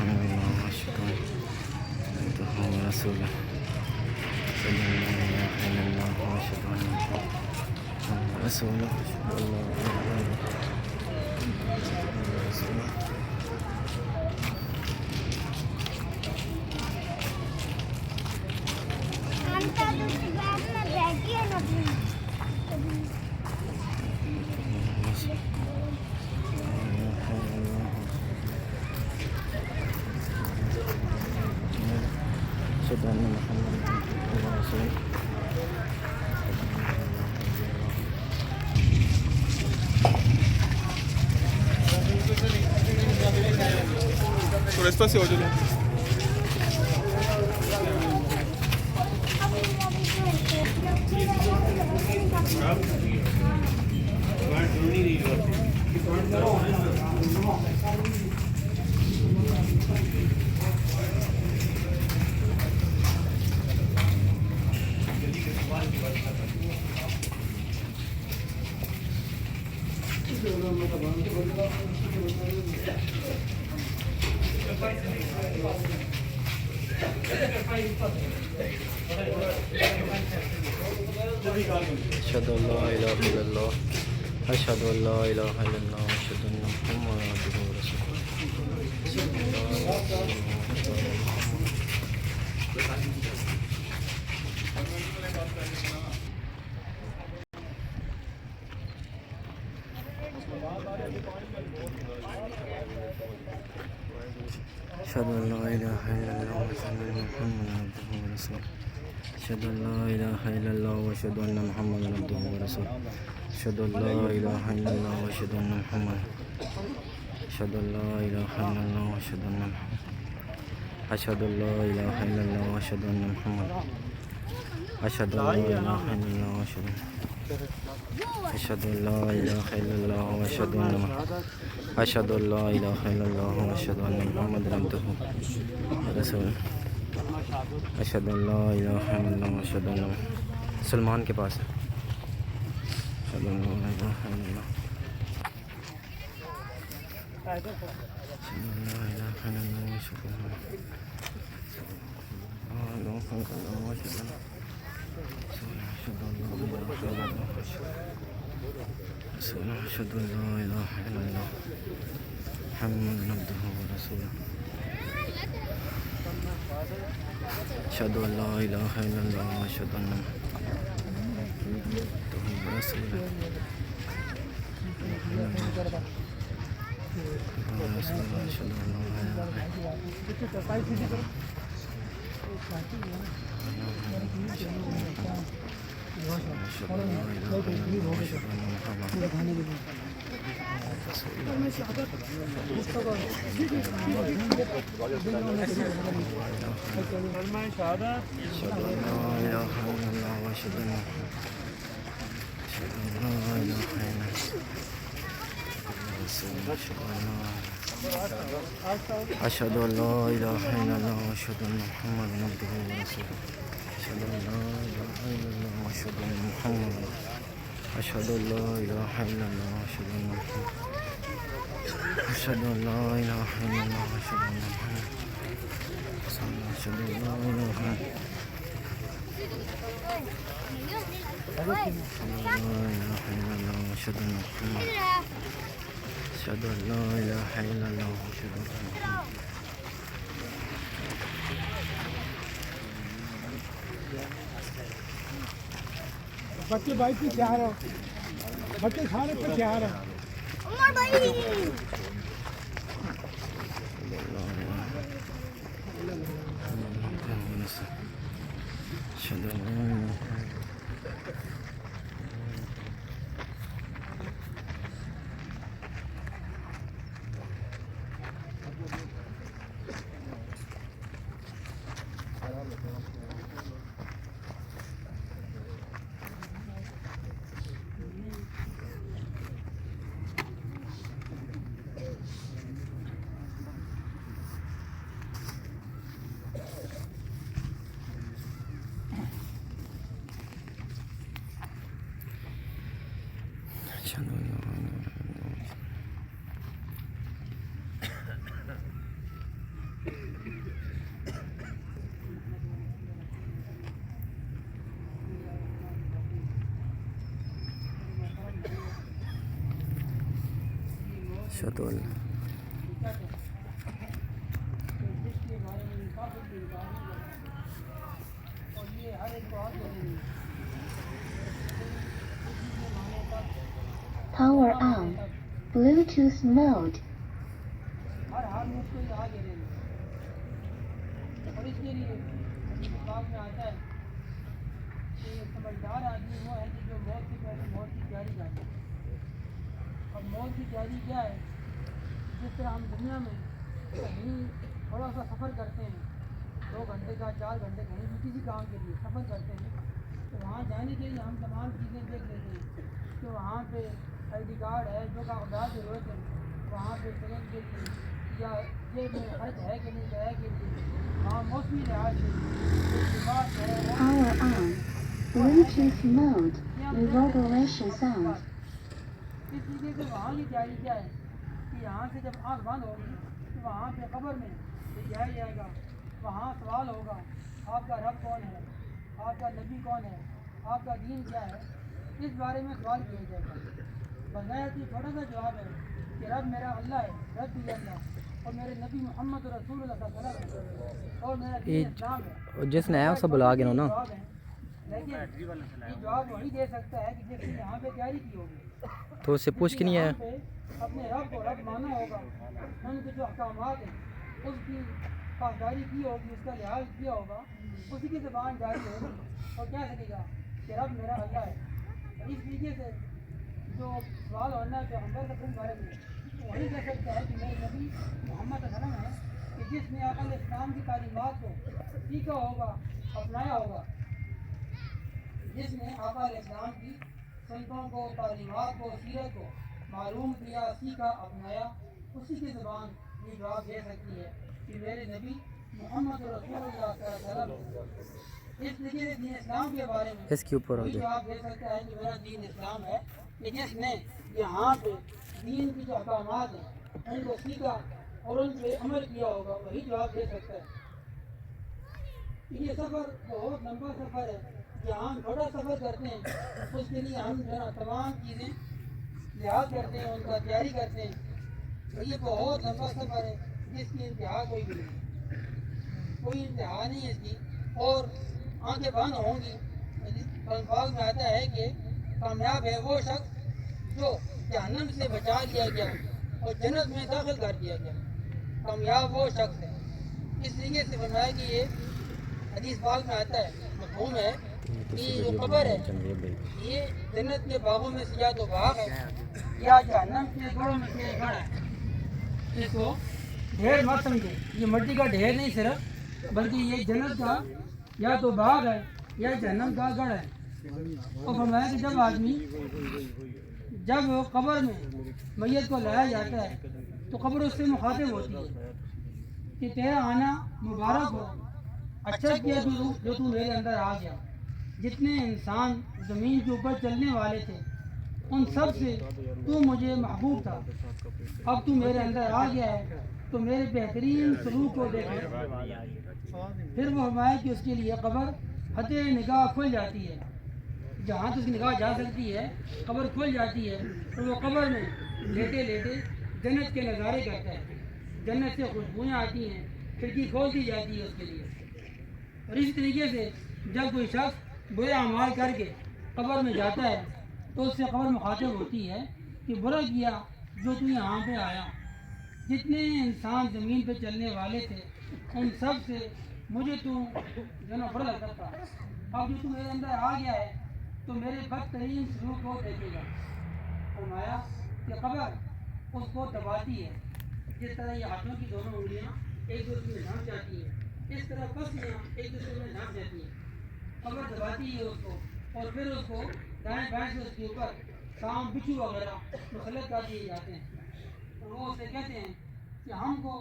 illallah asyhadu anna rasulullah. Asyhadu an la ilaha illallah wa asyhadu anna muhammadan rasulullah. Asyhadu an la ilaha illallah rasulullah. Asyhadu anna muhammadan rasulullah. Por espacio, oye. Asyhadu an la ilaha illallah. Asyhadu an la ilaha illallah. Asyhadu anna muhammadan abduhu wa rasuluh. أشهد أن لا إله إلا الله وأشهد أن محمدا عبده ورسوله. أشهد أن لا إله إلا الله وأشهد أن محمدا عبده ورسوله. أشهد أن لا إله إلا الله وأشهد أن محمدا. أشهد أن لا إله إلا الله وأشهد أن محمدا. أشهد أن لا إله إلا الله وأشهد أن محمدا. أشهد أن لا إله إلا الله وأشهد أن أشهد أن لا إله إلا الله وأشهد أن أشهد أن لا إله إلا الله وأشهد أن محمدا عبده ورسوله. أشهد أن لا إله إلا الله وأشهد أن सलमान के पास है. أشهد أن لا إله إلا الله. أشهد أن لا إله إلا الله وأشهد أن أشهد أن لا إله إلا الله محمد عبده ورسوله. أشهد أن لا إله إلا الله وأشهد أن محمدا عبده ورسوله. أشهد أن لا إله أشهد أن لا إله إلا الله وأشهد أن محمدا عبده ورسوله. أشهد أن لا إله إلا الله وأشهد أن محمدا. أشهد أن لا إله إلا الله وأشهد أن محمدا. أشهد أن لا إله إلا الله وأشهد أن محمدا. أشهد أن لا إله إلا الله وأشهد أن محمدا. أشهد أن لا إله إلا الله وأشهد أن محمدا. बच्चे भाई पे क्या रहा बच्चे खाने पे क्या रहा उमर भाई अशहदु अल्ला जिसके बारे में काफी और ये हर एक को आगे Power on. Bluetooth mode. हर हाल में उसको ये आगे रहेंगे और इसके लिए बात में आता है कि समझदार आदमी वो है कि जो मौत से पहले मौत की तैयारी करता है। और मौत की तैयारी क्या है? जिस तरह हम दुनिया में कहीं थोड़ा सा सफ़र करते हैं 2 घंटे का 4 घंटे कहीं भी किसी काम के लिए सफ़र करते हैं तो वहाँ जाने के लिए हम तमाम चीज़ें देख लेते हैं कि वहाँ पे ID कार्ड है जो कागजात ज़रूरत है वहाँ पे चलने के लिए या ये में खर्च है कि नहीं है कि नहीं वहाँ मौसमी लिहाज से लिबास है Power on. Bluetooth mode. Reverberation sound. इस तरीके से वहाँ की तैयारी क्या है कि यहाँ से जब आँख बंद होगी तो वहाँ पे कब्र में ले जाया जाएगा। वहाँ सवाल होगा आपका रब कौन है, आपका नबी कौन है, आपका दीन क्या है, इस बारे में सवाल किया जाएगा। बगैर कि छोटा सा जवाब है कि रब मेरा अल्लाह है, रब भी अल्लाह और मेरे नबी मोहम्मद रसूलुल्लाह सल्लल्लाहु अलैहि वसल्लम और मेरा दीन इस्लाम है। जिसने है उसे बुला के ना जवाब है, लेकिन ये जवाब वही दे सकता है कि जिसने यहाँ पे तैयारी की होगी। तो उससे पूछ के नहीं है। यहाँ पे अपने रब को रब माना होगा, उनके जो अहकामात हैं उसकी पासदारी की होगी, उसका लिहाज किया होगा, उसी की ज़बान जारी होगी और क्या सकेगा कि रब मेरा अल्लाह है। और इस तरीके से जो सवाल होना है पैगम्बर के बारे में वही कह सकता है कि मेरे नबी मोहम्मद सल्लल्लाहु अलैहि वसल्लम है कि जिसने आका इस्लाम की तालीमात को सीखा होगा, अपनाया होगा, जिसने आका इस्लाम की सुन्नतों को, तालीमात को, सीरत को मालूम किया, सीखा, अपनाया, उसी की ज़बान ये जवाब दे सकती है कि मेरे नबी मोहम्मद रसूलुल्लाह सल्लल्लाहु अलैहि वसल्लम इस तरीके से दीन इस्लाम के बारे में इसके ऊपर हो वही जाए। जवाब दे सकता है कि मेरा दीन इस्लाम है कि जिसने यहाँ पे दीन की जो अहकामात हैं उनको सीखा और उन पर अमल किया होगा, वही जवाब दे सकता है। ये सफ़र बहुत लंबा सफ़र है। जहाँ हम थोड़ा सफ़र करते हैं उसके लिए हम तमाम चीज़ें लिहाज करते हैं, उनका तैयारी करते हैं। तो ये बहुत लंबा सफ़र है जिसकी इंतहा कोई भी नहीं, कोई इंतहा नहीं है इसकी और आंखें बंद होंगी। अल्फाज में आता है कि कामयाब है वो शख्स जो जहन्नम से बचा लिया गया और जन्नत में दाखिल कर दिया गया, कामयाब वो शख्स है। इस तरीके से फरमाया कि ये हदीस पाक में आता है, मफ़हूम है कि जो कब्र है ये जन्नत के बागों में से या तो बाग है या जहन्नम के गढ़ों में से एक गढ़ है। इसको ढेर मत समझे, ये मिट्टी का ढेर नहीं सिर्फ, बल्कि ये जन्नत का या तो बाग है या जहन्नम का गढ़ है। और फरमाया कि जब कब्र में मैयत को लाया जाता है तो कब्र उससे मुखातिब होती है कि तेरा आना मुबारक हो, अच्छा किया जो तू मेरे अंदर आ गया। जितने इंसान ज़मीन के ऊपर चलने वाले थे उन सब से तू मुझे महबूब था, अब तू मेरे अंदर आ गया है तो मेरे बेहतरीन सलूक को देखे। फिर वो फरमाया कि उसके लिए कब्र हते निगाह खुल जाती है, जहाँ तक निगाह जा सकती है कब्र खुल जाती है तो वो कब्र में लेटे लेटे जन्नत के नज़ारे करता है। जन्नत से खुशबुएँ आती हैं, खिड़की खोल दी जाती है उसके लिए। और इसी तरीके से जब कोई शख्स बुरे अमाल करके कब्र में जाता है तो उससे कब्र मुखातिब होती है कि बुरा किया जो तू यहाँ पे आया। जितने इंसान ज़मीन पे चलने वाले थे उन सब से मुझे तू जो नफरत करता, अब जो तू मेरे अंदर आ गया है तो मेरे बदतरीन सलूक को देखेगा। फरमाया कि कब्र उसको दबाती है, जिस तरह ये हाथों की दोनों उंगलियाँ एक दूसरे में ढक जाती हैं, इस तरह पसलियाँ एक दूसरे में ढक जाती हैं। कब्र दबाती है उसको और फिर उसको दाएं बाएं से उसके ऊपर सांप बिच्छू वगैरह मुसल्लत कर दिए जाते हैं। तो वो उसे कहते हैं कि हमको